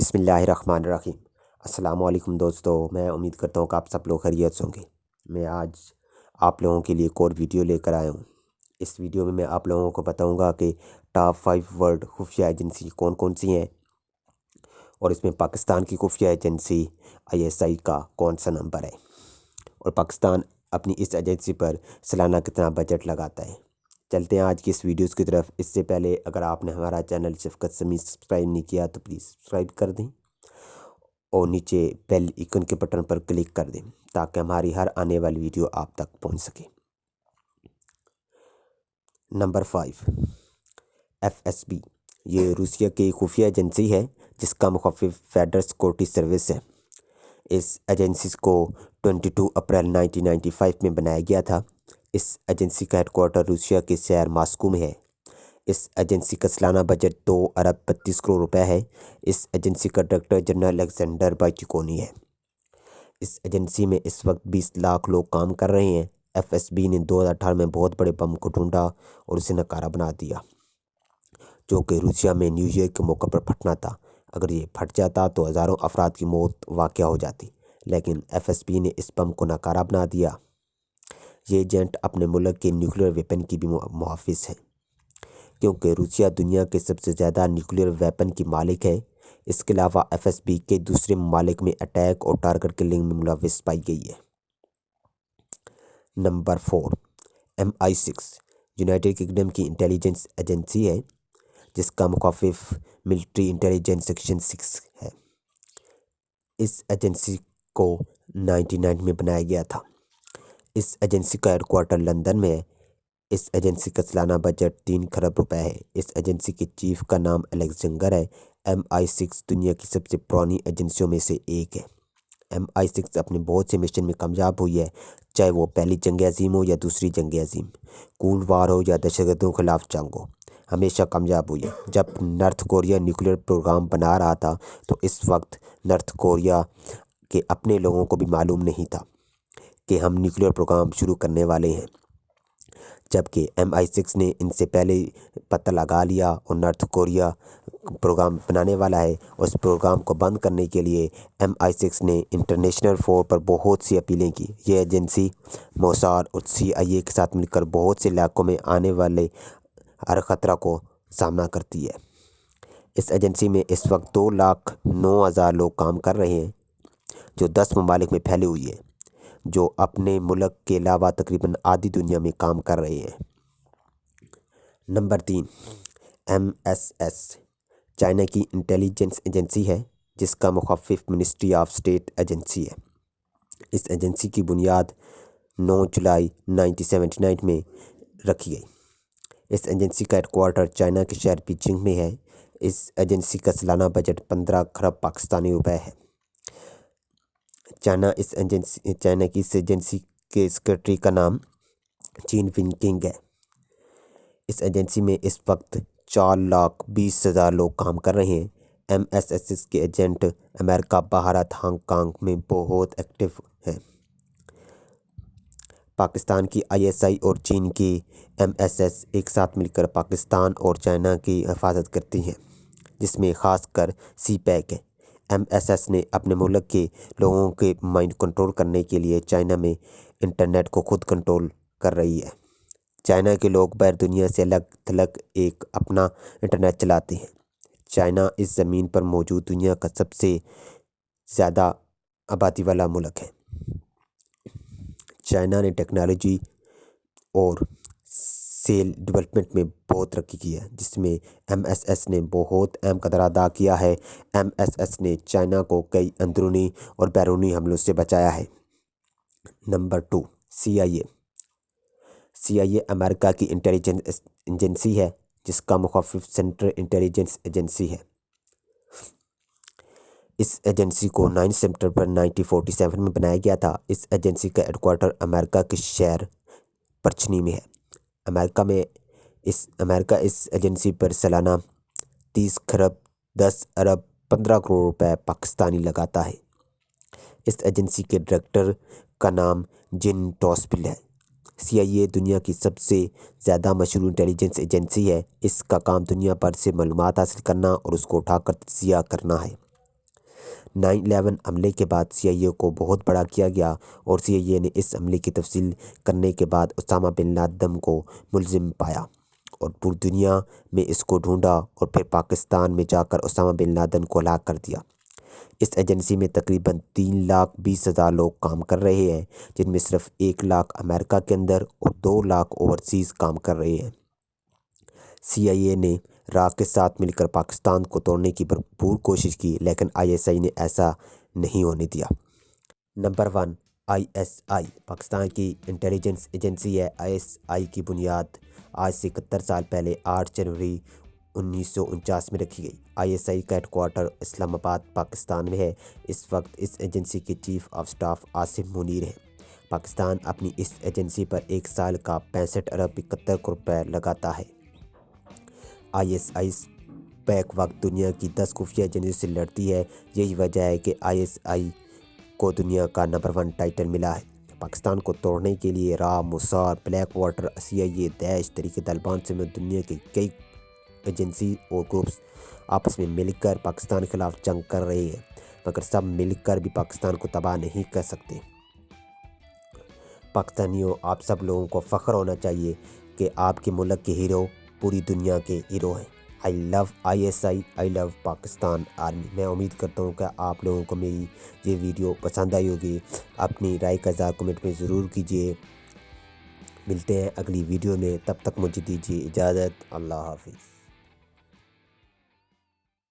बिस्मिल्लाहिर्रहमानिर्रहीम। अस्सलाम वालेकुम दोस्तों, मैं उम्मीद करता हूँ कि आप सब लोग खैरियत से होंगे। मैं आज आप लोगों के लिए एक और वीडियो लेकर आया हूँ। इस वीडियो में मैं आप लोगों को बताऊँगा कि टॉप 5 वर्ल्ड खुफिया एजेंसी कौन कौन सी हैं और इसमें पाकिस्तान की खुफिया एजेंसी ISI का कौन सा नंबर है और पाकिस्तान अपनी इस एजेंसी पर सालाना कितना बजट लगाता है। चलते हैं आज की इस वीडियोस की तरफ। इससे पहले अगर आपने हमारा चैनल शफकत समीर सब्सक्राइब नहीं किया तो प्लीज़ सब्सक्राइब कर दें और नीचे बेल आइकन के बटन पर क्लिक कर दें ताकि हमारी हर आने वाली वीडियो आप तक पहुंच सके। Number 5, FSB। ये रूसिया की खुफिया एजेंसी है जिसका मुखफ़िफ़ फेडरल सिक्योरिटी सर्विस है। इस एजेंसी को 22 अप्रैल 1995 में बनाया गया था। इस एजेंसी का हेडक्वार्टर रूसिया के शहर मॉस्को में है। इस एजेंसी का सालाना बजट 2 अरब 32 करोड़ रुपए है। इस एजेंसी का डायरेक्टर जनरल अलेक्जेंडर बाइचिकोनी है। इस एजेंसी में इस वक्त 20 लाख लोग काम कर रहे हैं। FSB ने 2018 में बहुत बड़े बम को ढूंढा और उसे नकारा बना दिया, जो कि रूसिया में न्यू ईयर के मौके पर फटना था। अगर ये फट जाता तो हज़ारों अफराद की मौत वाक़या हो जाती, लेकिन FSB ने इस बम को नकारा बना दिया। ये एजेंट अपने मुल्क के न्यूक्लियर वेपन की भी मुहाफ़िज़ है, क्योंकि रूसिया दुनिया के सबसे ज़्यादा न्यूक्लियर वेपन की मालिक है। इसके अलावा FSB के दूसरे ममालिक में अटैक और टारगेट किलिंग में मुलविस पाई गई है। नंबर 4, MI6 यूनाइटेड किंगडम की इंटेलिजेंस एजेंसी है जिसका मुखफ़िफ़ मिलिट्री इंटेलिजेंस सेक्शन 6 है। इस एजेंसी को 1999 में बनाया गया था। इस एजेंसी का हेडक्वार्टर लंदन में है। इस एजेंसी का सालाना बजट 3 खरब रुपए है। इस एजेंसी के चीफ का नाम अलेक्जेंडर है। MI6 दुनिया की सबसे पुरानी एजेंसियों में से एक है। MI6 अपने बहुत से मिशन में कामयाब हुई है, चाहे वो पहली जंग अज़ीम हो या दूसरी जंग अज़ीम, कोल्ड वार हो या दहशतगर्दों के खिलाफ जंग हो, हमेशा कामयाब हुई है। जब नॉर्थ कोरिया न्यूक्लियर प्रोग्राम बना रहा था तो इस वक्त नॉर्थ कोरिया के अपने लोगों को भी मालूम नहीं था कि हम न्यूक्लियर प्रोग्राम शुरू करने वाले हैं, जबकि MI6 ने इनसे पहले पता लगा लिया और नॉर्थ कोरिया प्रोग्राम बनाने वाला है। उस प्रोग्राम को बंद करने के लिए MI6 ने इंटरनेशनल फोर पर बहुत सी अपीलें की। ये एजेंसी मोसाद और CIA के साथ मिलकर बहुत से इलाकों में आने वाले हर ख़तरा को सामना करती है। इस एजेंसी में इस वक्त 2,09,000 लोग काम कर रहे हैं, जो 10 ममालिक में फैली हुई है, जो अपने मुल्क के अलावा तकरीबन आधी दुनिया में काम कर रहे हैं। नंबर 3, MSS चाइना की इंटेलिजेंस एजेंसी है जिसका मुखफ़िफ़ मिनिस्ट्री ऑफ स्टेट एजेंसी है। इस एजेंसी की बुनियाद 9 जुलाई 1979 में रखी गई। इस एजेंसी का हेडक्वार्टर चाइना के शहर बीजिंग में है। इस एजेंसी का सालाना बजट 15 खरब पाकिस्तानी रुपए है। चाइना की इस एजेंसी के सेक्रेटरी का नाम चीन विनकिंग है। इस एजेंसी में इस वक्त 4,20,000 लोग काम कर रहे हैं। MSS के एजेंट अमेरिका, भारत, हांगकांग में बहुत एक्टिव हैं। पाकिस्तान की ISI और चीन की MSS एक साथ मिलकर पाकिस्तान और चाइना की हिफाजत करती हैं, जिसमें ख़ासकर CPEC है। MSS ने अपने मुल्क के लोगों के माइंड कंट्रोल करने के लिए चाइना में इंटरनेट को खुद कंट्रोल कर रही है। चाइना के लोग बाहर दुनिया से अलग थलग एक अपना इंटरनेट चलाते हैं। चाइना इस ज़मीन पर मौजूद दुनिया का सबसे ज़्यादा आबादी वाला मुल्क है। चाइना ने टेक्नोलॉजी और सेल डेवलपमेंट में बहुत तरक्की की है, जिसमें MSS ने बहुत अहम किरदार अदा किया है। MSS ने चाइना को कई अंदरूनी और बैरूनी हमलों से बचाया है। नंबर 2, CIA अमेरिका की इंटेलिजेंस एजेंसी है जिसका मुखफ़िफ़ सेंट्रल इंटेलिजेंस एजेंसी है। इस एजेंसी को 9 सितंबर 1947 में बनाया गया था। इस एजेंसी का हेडक्वार्टर अमेरिका के शहर पर्चनी में है। अमेरिका इस एजेंसी पर सालाना 30 खरब 10 अरब 15 करोड़ रुपए पाकिस्तानी लगाता है। इस एजेंसी के डायरेक्टर का नाम जिन टॉसविल है। CIA दुनिया की सबसे ज़्यादा मशहूर इंटेलिजेंस एजेंसी है। इसका काम दुनिया भर से मालूमात हासिल करना और उसको उठाकर तजिया करना है। 9/11 حملے کے بعد CIA کو بہت بڑا کیا گیا اور CIA نے اس حملے کی تفصیل کرنے کے بعد اسامہ بن لادن کو ملزم پایا اور پوری دنیا میں اس کو ڈھونڈا اور پھر پاکستان میں جا کر اسامہ بن لادن کو ہلاک کر دیا۔ اس ایجنسی میں تقریباً 3,20,000 لوگ کام کر رہے ہیں، جن میں صرف 1 لاکھ امریکہ کے اندر اور 2 لاکھ اوورسیز کام کر رہے ہیں۔ CIA نے عراق کے ساتھ مل کر پاکستان کو توڑنے کی بھرپور کوشش کی، لیکن ISI نے ایسا نہیں ہونے دیا۔ نمبر 1، ISI پاکستان کی انٹیلیجنس ایجنسی ہے۔ ISI کی بنیاد آج سے 71 سال پہلے 8 جنوری 1949 میں رکھی گئی۔ ISI کا ہیڈ کوارٹر اسلام آباد پاکستان میں ہے۔ اس وقت اس ایجنسی کے chief of staff Asif Munir ہیں۔ پاکستان اپنی اس ایجنسی پر ایک سال کا 65 ارب 71 کروڑ روپے لگاتا ہے۔ ISI بیک وقت دنیا کی 10 خفیہ ایجنسیوں سے لڑتی ہے۔ یہی وجہ ہے کہ ISI کو دنیا کا نمبر 1 ٹائٹل ملا ہے۔ پاکستان کو توڑنے کے لیے را، موساد، بلیک واٹر، CIA، داعش، تحریک طالبان سمیت دنیا کے کئی ایجنسی اور گروپس آپس میں مل کر پاکستان کے خلاف جنگ کر رہے ہیں، مگر سب مل کر بھی پاکستان کو تباہ نہیں کر سکتے۔ پاکستانیوں، آپ سب لوگوں کو فخر ہونا چاہیے کہ آپ کے ملک کے ہیرو پوری دنیا کے ہیرو ہیں۔ I love ISI، I love Pakistan army. میں امید کرتا ہوں کہ آپ لوگوں کو میری یہ ویڈیو پسند آئی ہوگی۔ اپنی رائے کا اظہار کمنٹ میں ضرور کیجیے۔ ملتے ہیں اگلی ویڈیو میں، تب تک مجھے دیجیے اجازت۔ اللہ حافظ۔